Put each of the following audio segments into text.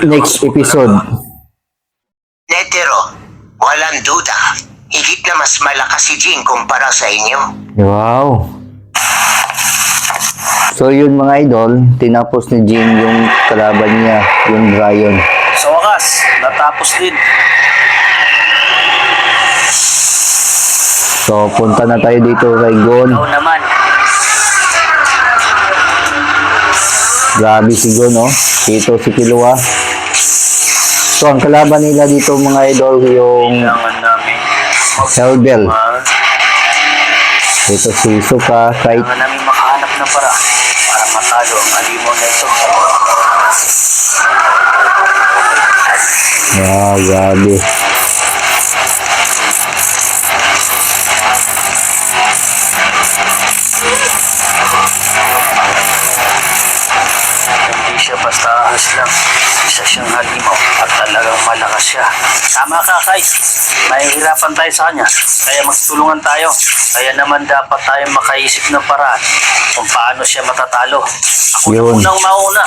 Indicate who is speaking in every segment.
Speaker 1: next episode.
Speaker 2: Netero, walang duda. Higit na mas malakas si Jing kumpara sa inyo.
Speaker 1: Wow. So yun mga idol, tinapos ni Jing yung kalaban niya, yung Brian.
Speaker 3: Sa wakas, natapos din.
Speaker 1: So punta na tayo dito kay Gon.
Speaker 3: Ikaw naman.
Speaker 1: Grabe si Gon, no? Dito si Killua. So ang kalaban nila dito mga idol, yung
Speaker 3: Kailangan namin
Speaker 1: Hellbell.
Speaker 3: mag-
Speaker 1: Dito si Suka, Kite.
Speaker 3: Kailangan namin makahanap ng paraan para matalo ang alimaw na ito.
Speaker 1: Wow, grabe.
Speaker 3: Hindi siya basta ahas lang. Isa siyang halimaw at talagang malakas siya. Tama ka, Kai. Mahihirapan tayo sa kanya. Kaya magtulungan tayo. Kaya naman dapat tayo makaisip ng paraan kung paano siya matatalo. Ako na
Speaker 1: Yun.
Speaker 3: unang mauna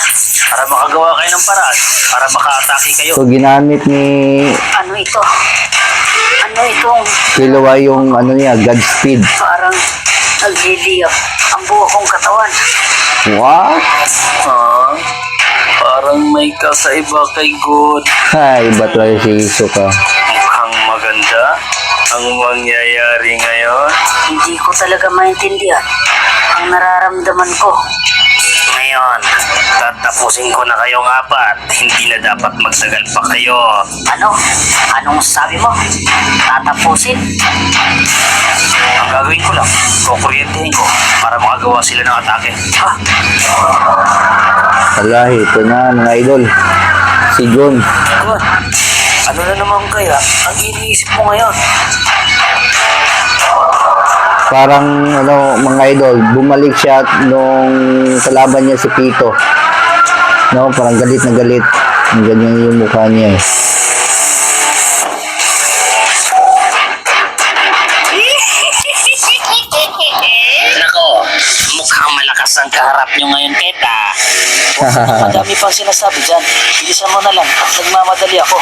Speaker 3: para makagawa kayo ng paraan para maka-atake kayo.
Speaker 1: So ginamit ni
Speaker 4: Ano ito? Ano itong
Speaker 1: Killua yung ano niya, Godspeed.
Speaker 4: parang nagliliyap ang buo kong katawan?
Speaker 1: What?
Speaker 3: Ah, parang may kakaiba kay God.
Speaker 1: Ay, iba talaga si Suka.
Speaker 3: Mukhang maganda ang mangyayari ngayon.
Speaker 4: Hindi ko talaga maintindihan ang nararamdaman ko.
Speaker 3: Ngayon, tatapusin ko na kayong apat. Hindi na dapat magtagal pa kayo.
Speaker 4: Ano? Anong sabi mo? Tatapusin?
Speaker 3: Ang gagawin ko lang, kukuryentehin ko para makagawa sila ng atake. Ha?
Speaker 1: Wala, ito na mga idol. Si Gon.
Speaker 3: God, ano na naman kaya ang iniisip mo ngayon?
Speaker 1: Parang ano mga idol, bumalik siya nung kalaban niya si Pito. No, parang galit na galit. Ang ganyan yung mukha niya eh.
Speaker 3: Nako, mukhang malakas ang kaharap nyo ngayon, Teta. Madami pang sinasabi dyan. Bilisan mo na lang. Nagmamadali ako.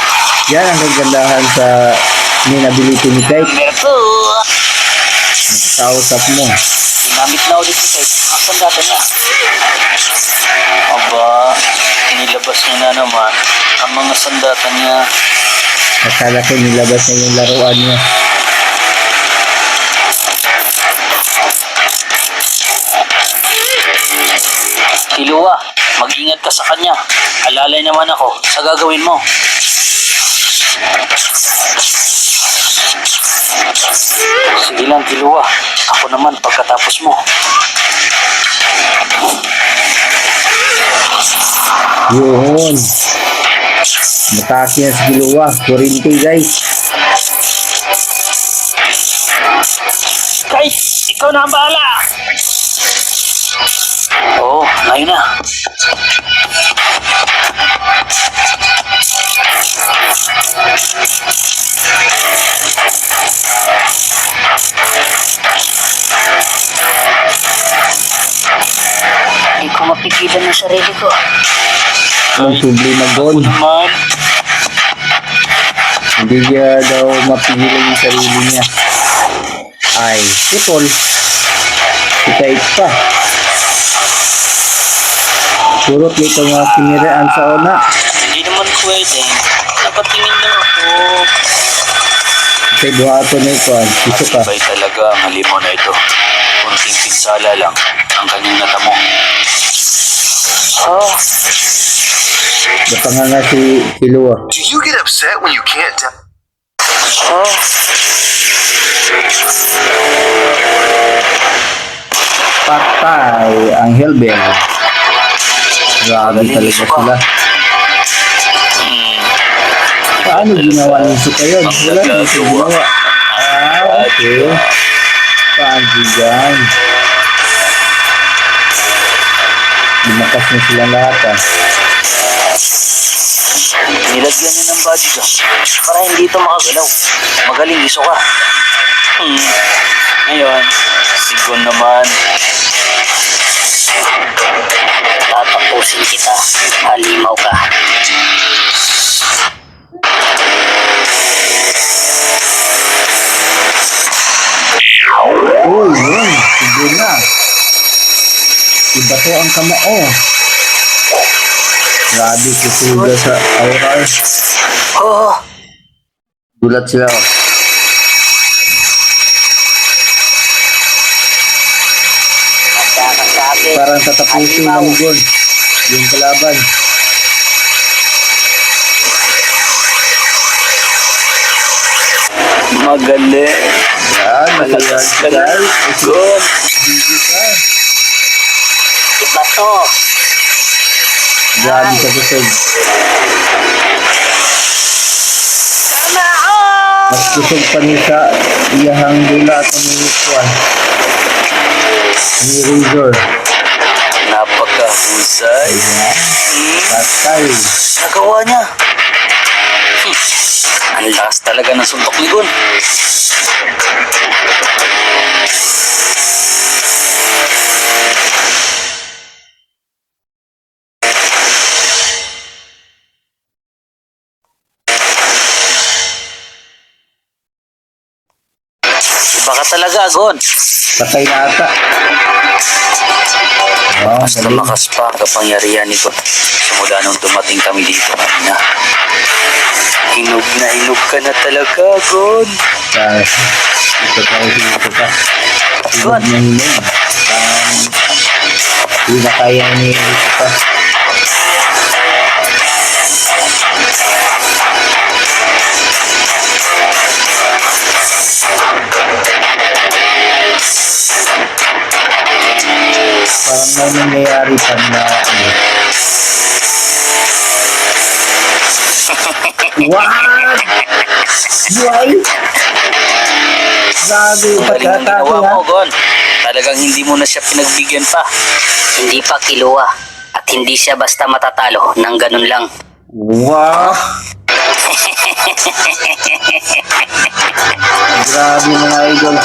Speaker 1: Yan ang kagandahan sa main ability ni Kite.
Speaker 3: Number 2.
Speaker 1: Kausap mo.
Speaker 3: Ginamit na ulit ni Kate ang sandata niya. Aba, nilabas niya na naman ang mga sandata niya.
Speaker 1: Akala ko nilabas na yung laruan niya.
Speaker 3: Killua, mag-ingat ka sa kanya. Alalay naman ako sa gagawin mo. Sige lang, Killua. Ako naman pagkatapos mo.
Speaker 1: Yun. Matake na si Killua. 40 guys.
Speaker 3: Guys, ikaw na ang bahala! Oo, ngayon na.
Speaker 4: Hindi ko mapigilan ang sarili ko.
Speaker 1: Ang subli na Gon.
Speaker 3: Naman,
Speaker 1: Hindi niya daw mapigilan yung sarili niya. Ay, sipol. Si Kite pa. Purot nito mga siniraan sa una.
Speaker 3: hindi naman pwede. Napatingin lang ako.
Speaker 1: Kasi buhato na ito. Piso ka.
Speaker 3: Matibay talaga ang halimaw na ito. Kunting pinsala lang ang kanyang natamo. Oh,
Speaker 1: Basta nga si Killua.
Speaker 2: Do you get upset when you can't tell?
Speaker 3: oh.
Speaker 1: Patay ang Hellbell. Grabe talaga sila. Paano ginawa ni Suka yun? Wala na siya ginawa. Ah, okay. Paano dyan? Lumakas na sila lahat ah.
Speaker 3: Nilagyan niya ng bodyguard para hindi ito makagalaw. Magaling iso ka. Ngayon, si Gon naman.
Speaker 4: Tatapusin kita. Halimaw ka.
Speaker 1: bato ang kamao. Grabe, susuga sa aura.
Speaker 3: Oh,
Speaker 1: Gulat sila. Oh.
Speaker 4: Magkakasabi.
Speaker 1: Parang tatapusin ng gun. Yung kalaban.
Speaker 3: magaling.
Speaker 1: Yan,
Speaker 3: Malakas ka
Speaker 1: masaya.
Speaker 3: na. Good.
Speaker 1: Hindi ka.
Speaker 4: Iba to.
Speaker 1: Grabe sa busog.
Speaker 4: Tama oh!
Speaker 1: Mas busog pa niya sa iyahang dula at umiikwan. Ni Razor.
Speaker 3: Napakahusay.
Speaker 1: Patay.
Speaker 3: Nagawa niya. Ang lakas talaga ng suntok ni Gun. Iba ka talaga, Gun.
Speaker 1: Patay na ata. Wow,
Speaker 3: Mas lumakas pa ang kapangyarihan ni Gun. Simula nung dumating kami dito kanina. Hinog na hinog ka na talaga, Gun.
Speaker 1: Ito pa.
Speaker 3: Gun.
Speaker 1: Hinog. Hindi na kaya ni ito pa. Parang may nangyayari pa na What? Why? Grabe,
Speaker 3: Ang galing ng
Speaker 1: pagkatake
Speaker 3: ginawa
Speaker 1: ha?
Speaker 3: mo, Gon. Talagang hindi mo na siya pinagbigyan pa.
Speaker 4: Hindi pa kiluwa. At hindi siya basta matatalo ng ganun lang.
Speaker 1: Wow! Grabe mga idol.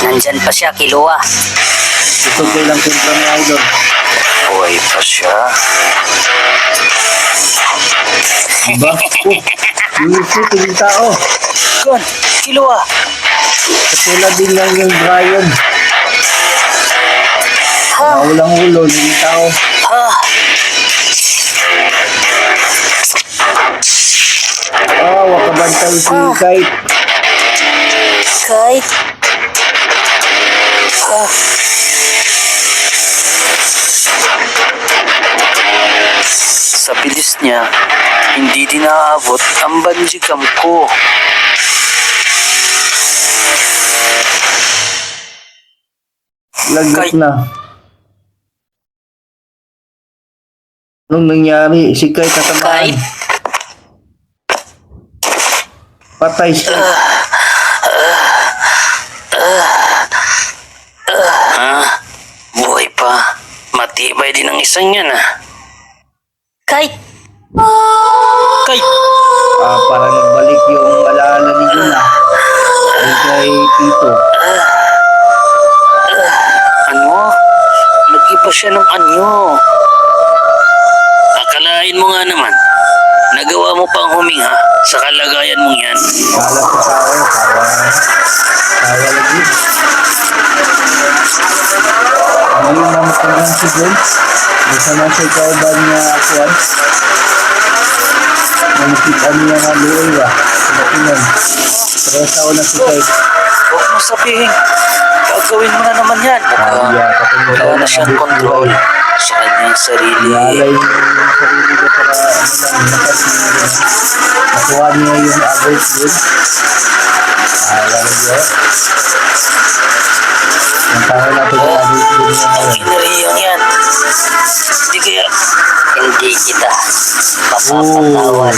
Speaker 4: Nandyan pa siya kiluwa.
Speaker 1: Ito kailang kontra mga idol.
Speaker 3: Buhay pa siya.
Speaker 1: Diba? Oh, Lucy, yung tao.
Speaker 3: Gon, kiluwa.
Speaker 1: Katulad din lang yung Brian. Walang ulo, yung tao.
Speaker 3: Ah,
Speaker 1: Wakabantay si Kite.
Speaker 4: Kahit
Speaker 3: sa bilis niya, hindi din naaabot ang bungee jump ko.
Speaker 1: Lagot
Speaker 3: Kite.
Speaker 1: na. Anong nangyari? Si Kite natamaan.
Speaker 4: Kite?
Speaker 1: Patay siya.
Speaker 3: Buhay pa. Matibay din ang isang yan
Speaker 4: kahit
Speaker 3: Kay,
Speaker 1: Parang nagbalik yung alaala ni Juna. Ay kay Tito.
Speaker 3: ano? Nag-iba siya ng anyo. Akalain mo nga naman, nagawa mo pang huminga sa kalagayan mong yan.
Speaker 1: Kalat sa tao. Tawa lagi. Ngayon na matagang si John. Bisa na siya kauban niya akuan. Nangkitan niya nga luoy ba? Sinakinan. Pero sa una si Kite.
Speaker 3: Huwag mo sabihin, gagawin mo na naman yan. Wala na siyang control sa kanyang sarili.
Speaker 1: Lalay niya yung sarili niya para nakuha niya yung others good. Alam niyo. Ang tao natin yung others good niya
Speaker 3: Ang
Speaker 1: ngayon.
Speaker 3: kinariyang yan. Hindi kaya
Speaker 4: hindi kita mapapatawad.